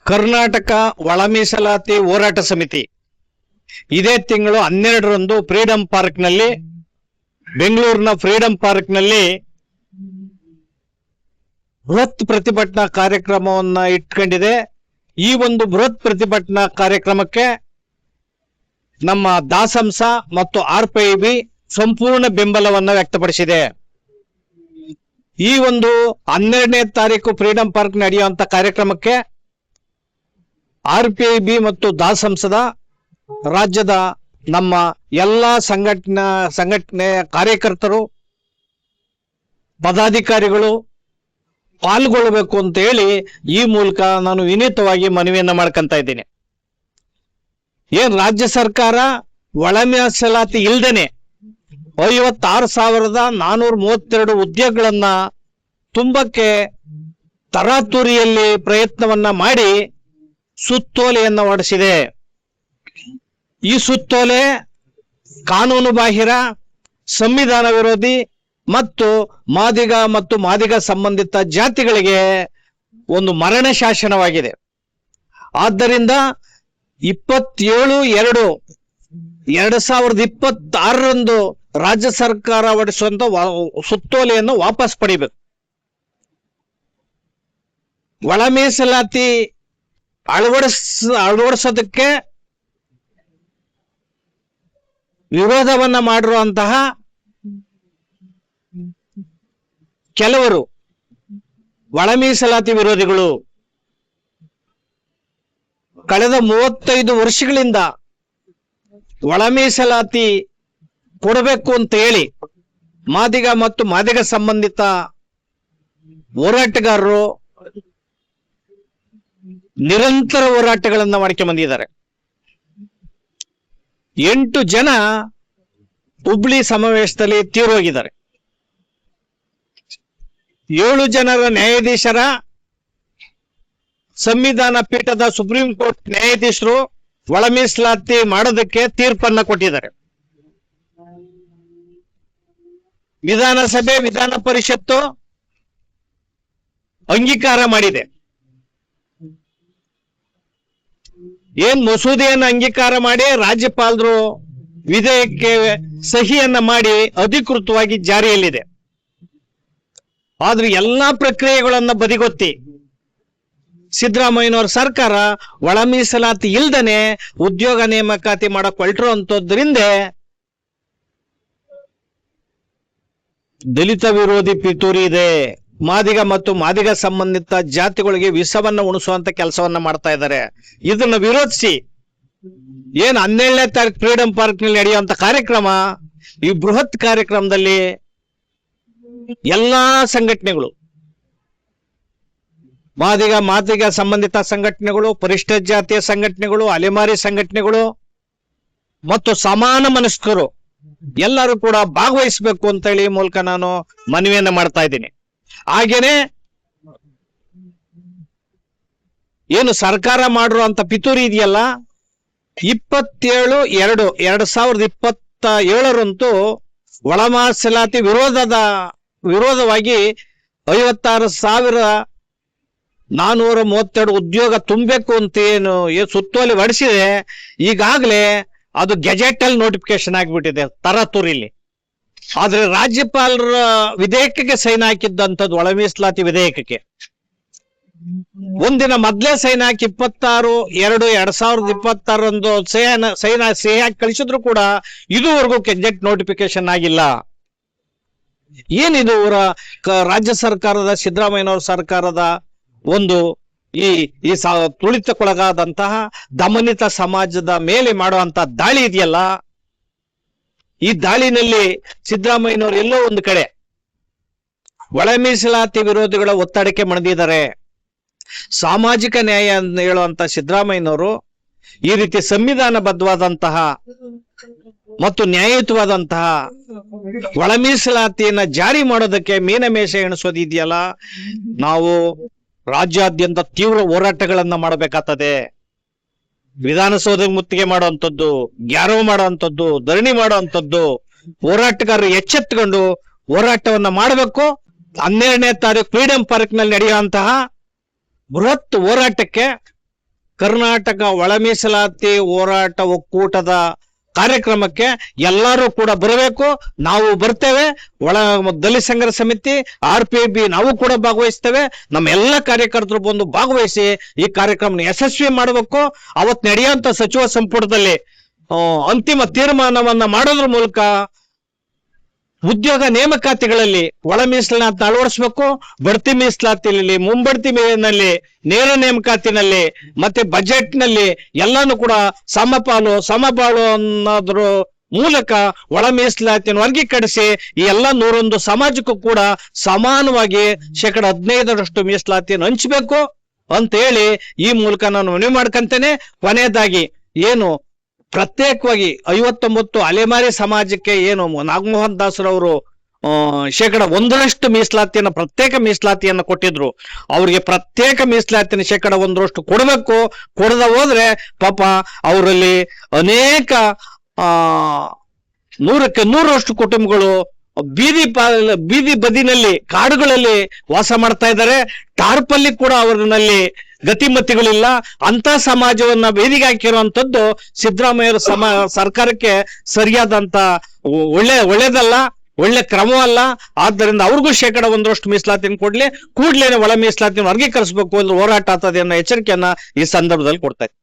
ಕರ್ನಾಟಕ ಒಳ ಮೀಸಲಾತಿ ಹೋರಾಟ ಸಮಿತಿ ಇದೇ ತಿಂಗಳು 12ರಂದು ಫ್ರೀಡಂ ಪಾರ್ಕ್ ನಲ್ಲಿ, ಬೆಂಗಳೂರಿನ ಫ್ರೀಡಂ ಪಾರ್ಕ್ ನಲ್ಲಿ ಬೃಹತ್ ಪ್ರತಿಭಟನಾ ಕಾರ್ಯಕ್ರಮವನ್ನ ಇಟ್ಕೊಂಡಿದೆ. ಈ ಒಂದು ಬೃಹತ್ ಪ್ರತಿಭಟನಾ ಕಾರ್ಯಕ್ರಮಕ್ಕೆ ನಮ್ಮ ದಾಸಂಸ ಮತ್ತು RPIB ಸಂಪೂರ್ಣ ಬೆಂಬಲವನ್ನ ವ್ಯಕ್ತಪಡಿಸಿದೆ. ಈ ಒಂದು 12ನೇ ತಾರೀಕು ಫ್ರೀಡಂ ಪಾರ್ಕ್ ನಡೆಯುವಂತ ಕಾರ್ಯಕ್ರಮಕ್ಕೆ RPIB ಮತ್ತು ದಾಸಂಸದ ರಾಜ್ಯದ ನಮ್ಮ ಎಲ್ಲಾ ಸಂಘಟನೆಯ ಕಾರ್ಯಕರ್ತರು, ಪದಾಧಿಕಾರಿಗಳು ಪಾಲ್ಗೊಳ್ಳಬೇಕು ಅಂತ ಹೇಳಿ ಈ ಮೂಲಕ ನಾನು ವಿನೀತವಾಗಿ ಮನವಿಯನ್ನ ಮಾಡ್ಕೊಂತ ಇದ್ದೀನಿ. ಏನ್ ರಾಜ್ಯ ಸರ್ಕಾರ ಒಳ ಮೀಸಲಾತಿ ಇಲ್ದೇನೆ 56,432 ಉದ್ಯೋಗಗಳನ್ನ ತುಂಬಕ್ಕೆ ತರಾತುರಿಯಲ್ಲಿ ಪ್ರಯತ್ನವನ್ನ ಮಾಡಿ ಸುತ್ತೋಲೆಯನ್ನ ಹೊರಡಿಸಿದೆ. ಈ ಸುತ್ತೋಲೆ ಕಾನೂನು ಬಾಹಿರ, ಸಂವಿಧಾನ ವಿರೋಧಿ ಮತ್ತು ಮಾದಿಗ ಸಂಬಂಧಿತ ಜಾತಿಗಳಿಗೆ ಒಂದು ಮರಣ ಶಾಸನವಾಗಿದೆ. ಆದ್ದರಿಂದ 27/2/2026ರಂದು ರಾಜ್ಯ ಸರ್ಕಾರ ಹೊರಡಿಸುವಂತ ಸುತ್ತೋಲೆಯನ್ನು ವಾಪಸ್ ಪಡಿಬೇಕು. ಒಳ ಮೀಸಲಾತಿ ಅಳವಡಿಸೋದಕ್ಕೆ ವಿರೋಧವನ್ನ ಮಾಡಿರುವಂತಹ ಕೆಲವರು ಒಳ ಮೀಸಲಾತಿ ವಿರೋಧಿಗಳು ಕಳೆದ 35 ವರ್ಷಗಳಿಂದ ಒಳ ಮೀಸಲಾತಿ ಕೊಡಬೇಕು ಅಂತ ಹೇಳಿ ಮಾದಿಗ ಸಂಬಂಧಿತ ಹೋರಾಟಗಾರರು ನಿರಂತರ ಹೋರಾಟಗಳನ್ನ ಮಾಡ್ಕೊಂಡು ಬಂದಿದ್ದಾರೆ. 8 ಜನ ಹುಬ್ಳಿ ಸಮಾವೇಶದಲ್ಲಿ ತೀರೋಗಿದ್ದಾರೆ. 7 ಜನರ ನ್ಯಾಯಾಧೀಶರ ಸಂವಿಧಾನ ಪೀಠದ ಸುಪ್ರೀಂ ಕೋರ್ಟ್ ನ್ಯಾಯಾಧೀಶರು ಒಳ ಮೀಸಲಾತಿ ಮಾಡೋದಕ್ಕೆ ತೀರ್ಪನ್ನ ಕೊಟ್ಟಿದ್ದಾರೆ. ವಿಧಾನಸಭೆ, ವಿಧಾನ ಪರಿಷತ್ತು ಅಂಗೀಕಾರ ಮಾಡಿದೆ. ಏನ್ ಮಸೂದೆಯನ್ನು ಅಂಗೀಕಾರ ಮಾಡಿ ರಾಜ್ಯಪಾಲರು ವಿಧೇಯಕಕ್ಕೆ ಸಹಿಯನ್ನ ಮಾಡಿ ಅಧಿಕೃತವಾಗಿ ಜಾರಿಯಲ್ಲಿದೆ. ಆದ್ರೆ ಎಲ್ಲಾ ಪ್ರಕ್ರಿಯೆಗಳನ್ನ ಬದಿಗೊತ್ತಿ ಸಿದ್ದರಾಮಯ್ಯನವರ ಸರ್ಕಾರ ಒಳ ಮೀಸಲಾತಿ ಇಲ್ದನೆ ಉದ್ಯೋಗ ನೇಮಕಾತಿ ಮಾಡಕ್ ಹೊರಟಿರುವಂತದ್ರಿಂದ ದಲಿತ ವಿರೋಧಿ ಪಿತೂರಿ ಇದೆ. ಮಾದಿಗ ಸಂಬಂಧಿತ ಜಾತಿಗಳಿಗೆ ವಿಷವನ್ನ ಉಣಿಸುವಂತ ಕೆಲಸವನ್ನ ಮಾಡ್ತಾ ಇದ್ದಾರೆ. ಇದನ್ನ ವಿರೋಧಿಸಿ ಏನ್ 12ನೇ ತಾರೀಕು ಫ್ರೀಡಂ ಪಾರ್ಕ್ ನಲ್ಲಿ ನಡೆಯುವಂತ ಕಾರ್ಯಕ್ರಮ, ಈ ಬೃಹತ್ ಕಾರ್ಯಕ್ರಮದಲ್ಲಿ ಎಲ್ಲಾ ಸಂಘಟನೆಗಳು, ಮಾದಿಗ ಸಂಬಂಧಿತ ಸಂಘಟನೆಗಳು, ಪರಿಷ್ಠ ಜಾತಿಯ ಸಂಘಟನೆಗಳು, ಅಲೆಮಾರಿ ಸಂಘಟನೆಗಳು ಮತ್ತು ಸಮಾನ ಮನಸ್ಕರು ಎಲ್ಲರೂ ಕೂಡ ಭಾಗವಹಿಸಬೇಕು ಅಂತ ಹೇಳಿ ಮೂಲಕ ನಾನು ಮನವಿಯನ್ನ ಮಾಡ್ತಾ ಇದ್ದೀನಿ. ಹಾಗೇನೆ ಏನು ಸರ್ಕಾರ ಮಾಡಿರುವಂತ ಪಿತೂರಿ ಇದೆಯಲ್ಲ, 27/2/2027ರಂತೂ ಒಳ ಮೀಸಲಾತಿ ವಿರೋಧವಾಗಿ 56,432 ಉದ್ಯೋಗ ತುಂಬಬೇಕು ಅಂತ ಏನು ಸುತ್ತೋಲೆ ಹೊರಡಿಸಿದೆ. ಈಗಾಗಲೇ ಅದು ಗೆಜೆಟ್ ಅಲ್ಲಿ ನೋಟಿಫಿಕೇಶನ್ ಆಗಿಬಿಟ್ಟಿದೆ ತರಾತುರಿಲಿ. ಆದ್ರೆ ರಾಜ್ಯಪಾಲರ ವಿಧೇಯಕಕ್ಕೆ ಸೈನ್ ಹಾಕಿದ್ದಂಥದ್ದು ಒಳ ಮೀಸಲಾತಿ ವಿಧೇಯಕಕ್ಕೆ ಒಂದಿನ ಮೊದಲೇ ಸೈನ್ ಹಾಕಿ 26/2/2026ರಂದು ಸೈನ್ ಹಾಕಿ ಕಳಿಸಿದ್ರು ಕೂಡ ಇದುವರೆಗೂ ಗೆಜೆಟ್ ನೋಟಿಫಿಕೇಶನ್ ಆಗಿಲ್ಲ. ಏನಿದು ರಾಜ್ಯ ಸರ್ಕಾರದ, ಸಿದ್ದರಾಮಯ್ಯನವರ ಸರ್ಕಾರದ ಒಂದು ಈ ತುಳಿತಕ್ಕೊಳಗಾದಂತಹ ದಮನಿತ ಸಮಾಜದ ಮೇಲೆ ಮಾಡುವಂತ ದಾಳಿ ಇದೆಯಲ್ಲ, ಈ ದಾಳಿನಲ್ಲಿ ಸಿದ್ದರಾಮಯ್ಯನವರು ಎಲ್ಲೋ ಒಂದು ಕಡೆ ಒಳ ಮೀಸಲಾತಿ ವಿರೋಧಿಗಳ ಒತ್ತಡಕ್ಕೆ ಮಣಿದಿದ್ದಾರೆ. ಸಾಮಾಜಿಕ ನ್ಯಾಯ ಅಂತ ಹೇಳುವಂತ ಸಿದ್ದರಾಮಯ್ಯನವರು ಈ ರೀತಿ ಸಂವಿಧಾನಬದ್ಧವಾದಂತಹ ಮತ್ತು ನ್ಯಾಯಯುತವಾದಂತಹ ಒಳ ಮೀಸಲಾತಿಯನ್ನ ಜಾರಿ ಮಾಡೋದಕ್ಕೆ ಮೀನಮೇಷ ಎಣಿಸೋದಿದೆಯಲ್ಲ, ನಾವು ರಾಜ್ಯಾದ್ಯಂತ ತೀವ್ರ ಹೋರಾಟಗಳನ್ನ ಮಾಡಬೇಕಾಗ್ತದೆ. ವಿಧಾನಸೌಧ ಮುತ್ತಿಗೆ ಮಾಡುವಂಥದ್ದು, ಗ್ಯಾರವ್ ಮಾಡುವಂಥದ್ದು, ಧರಣಿ ಮಾಡುವಂಥದ್ದು, ಹೋರಾಟಗಾರರು ಎಚ್ಚೆತ್ತುಕೊಂಡು ಹೋರಾಟವನ್ನ ಮಾಡಬೇಕು. 12ನೇ ತಾರೀಕು ಫ್ರೀಡಂ ಪಾರ್ಕ್ ನಲ್ಲಿ ನಡೆಯುವಂತಹ ಬೃಹತ್ ಹೋರಾಟಕ್ಕೆ ಕರ್ನಾಟಕ ಒಳ ಮೀಸಲಾತಿ ಹೋರಾಟ ಒಕ್ಕೂಟದ ಕಾರ್ಯಕ್ರಮಕ್ಕೆ ಎಲ್ಲರೂ ಕೂಡ ಬರಬೇಕು. ನಾವು ಬರ್ತೇವೆ. ಒಳ ದಲಿತ ಸಂಘರ್ಷ ಸಮಿತಿ, RPIB ನಾವು ಕೂಡ ಭಾಗವಹಿಸ್ತೇವೆ. ನಮ್ಮ ಎಲ್ಲ ಕಾರ್ಯಕರ್ತರು ಬಂದು ಭಾಗವಹಿಸಿ ಈ ಕಾರ್ಯಕ್ರಮ ಯಶಸ್ವಿ ಮಾಡಬೇಕು. ಅವತ್ತು ನಡೆಯುವಂತ ಸಚಿವ ಸಂಪುಟದಲ್ಲಿ ಅಂತಿಮ ತೀರ್ಮಾನವನ್ನ ಮಾಡೋದ್ರ ಮೂಲಕ ಉದ್ಯೋಗ ನೇಮಕಾತಿಗಳಲ್ಲಿ ಒಳ ಮೀಸಲಾತಿ ಅಳವಡಿಸಬೇಕು. ಬಡ್ತಿ ಮೀಸಲಾತಿನಲ್ಲಿ, ಮುಂಬಡ್ತಿನಲ್ಲಿ, ನೇರ ನೇಮಕಾತಿನಲ್ಲಿ ಮತ್ತೆ ಬಜೆಟ್ ನಲ್ಲಿ ಎಲ್ಲಾನು ಕೂಡ ಸಮಪಾಲು ಸಮಬಾಳು ಅನ್ನೋದ್ರ ಮೂಲಕ ಒಳ ಮೀಸಲಾತಿಯನ್ನು ವರ್ಗೀಕರಿಸಿ ಈ ಎಲ್ಲ 101 ಸಮಾಜಕ್ಕೂ ಕೂಡ ಸಮಾನವಾಗಿ 15% ಮೀಸಲಾತಿಯನ್ನು ಹಂಚಬೇಕು ಅಂತ ಹೇಳಿ ಈ ಮೂಲಕ ನಾನು ಮನವಿ ಮಾಡ್ಕಂತೇನೆ. ಕೊನೆಯದಾಗಿ ಏನು ಪ್ರತ್ಯೇಕವಾಗಿ 59 ಅಲೆಮಾರಿ ಸಮಾಜಕ್ಕೆ ಏನು ನಾಗಮೋಹನ್ ದಾಸರವರು 1% ಮೀಸಲಾತಿಯನ್ನು ಪ್ರತ್ಯೇಕ ಮೀಸಲಾತಿಯನ್ನು ಕೊಟ್ಟಿದ್ರು. ಅವ್ರಿಗೆ ಪ್ರತ್ಯೇಕ ಮೀಸಲಾತಿನ 1% ಕೊಡಬೇಕು. ಕೊಡದ ಹೋದ್ರೆ ಪಾಪ ಅವರಲ್ಲಿ ಅನೇಕ 100ಕ್ಕೆ 100ರಷ್ಟು ಕುಟುಂಬಗಳು ಬೀದಿ ಬದಿನಲ್ಲಿ ಕಾಡುಗಳಲ್ಲಿ ವಾಸ ಮಾಡ್ತಾ ಇದ್ದಾರೆ. ಟಾರ್ಪಲ್ಲಿ ಕೂಡ ಅವರಲ್ಲಿ ಗತಿಮತಿಗಳಿಲ್ಲ. ಅಂತ ಸಮಾಜವನ್ನ ಬೇದಿಗೆ ಹಾಕಿರುವಂತದ್ದು ಸಿದ್ದರಾಮಯ್ಯ ಸರ್ಕಾರಕ್ಕೆ ಸರಿಯಾದಂತ ಒಳ್ಳೇದಲ್ಲ, ಒಳ್ಳೆ ಕ್ರಮವಲ್ಲ. ಆದ್ದರಿಂದ ಅವ್ರಿಗೂ 1% ಮೀಸಲಾತಿನ ಕೊಡ್ಲಿ, ಕೂಡ್ಲೇನೆ ಒಳ ಮೀಸಲಾತಿನ ವರ್ಗೀಕರಿಸಬೇಕು ಅಂದ್ರೆ ಹೋರಾಟ ಆಗ್ತದೆ ಅನ್ನೋ ಎಚ್ಚರಿಕೆಯನ್ನ ಈ ಸಂದರ್ಭದಲ್ಲಿ ಕೊಡ್ತಾ ಇದ್ದೀನಿ.